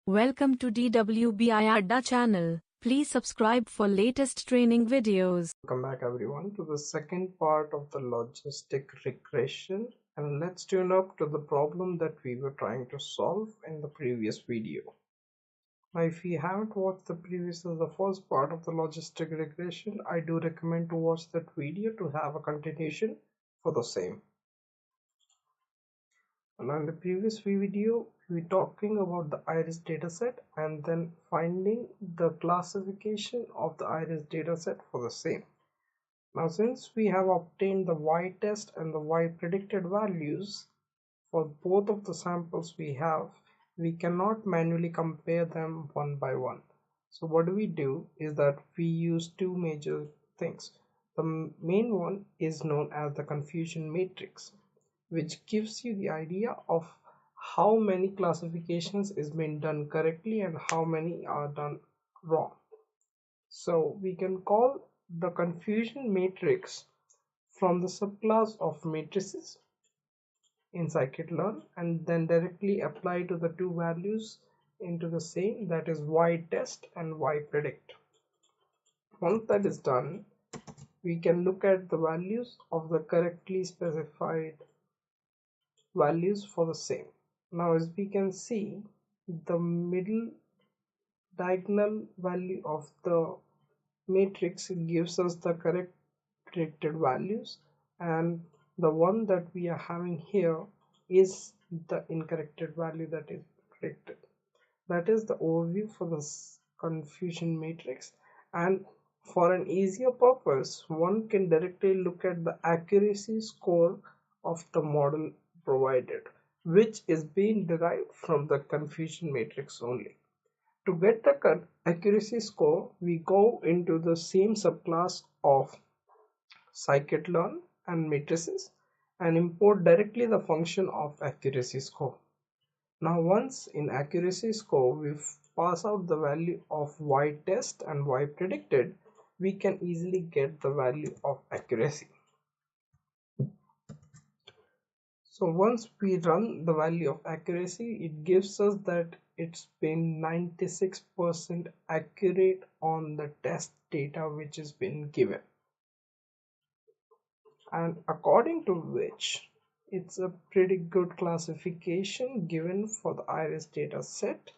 Welcome to DWBIADDA channel. Please subscribe for latest training videos. Welcome back everyone to the second part of the logistic regression, and let's tune up to the problem that we were trying to solve in the previous video. Now if you haven't watched the first part of the logistic regression, I do recommend to watch that video to have a continuation for the same. And in the previous video we were talking about the iris dataset and then finding the classification of the iris dataset for the same. Now since we have obtained the y test and the y predicted values for both of the samples we have, we cannot manually compare them one by one. So what we do is that we use two major things. The main one is known as the confusion matrix, which gives you the idea of how many classifications is being done correctly and how many are done wrong. So we can call the confusion matrix from the subclass of matrices in Scikit Learn and then directly apply to the two values into the same, that is y test and y predict. Once that is done, we can look at the values of the correctly specified values for the same. Now as we can see, the middle diagonal value of the matrix gives us the correct predicted values, and the one that we are having here is the incorrected value that is predicted. That is the overview for this confusion matrix, and for an easier purpose one can directly look at the accuracy score of the model provided, which is being derived from the confusion matrix only. To get the accuracy score, we go into the same subclass of Scikit Learn and matrices and import directly the function of accuracy score. Now once in accuracy score we pass out the value of y test and y predicted, we can easily get the value of accuracy. So once we run the value of accuracy, it gives us that it's been 96% accurate on the test data which has been given, and according to which it's a pretty good classification given for the iris data set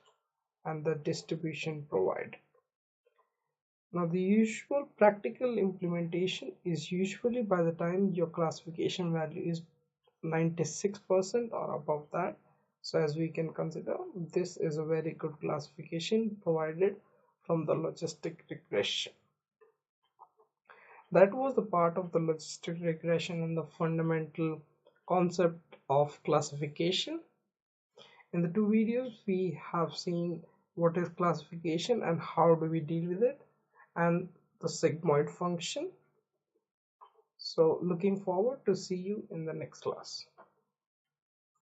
and the distribution provided. Now the usual practical implementation is usually by the time your classification value is 96% or above that. So as we can consider, this is a very good classification provided from the logistic regression. That was the part of the logistic regression and the fundamental concept of classification. In the two videos we have seen what is classification and how do we deal with it, and the sigmoid function. So looking forward to see you in the next class.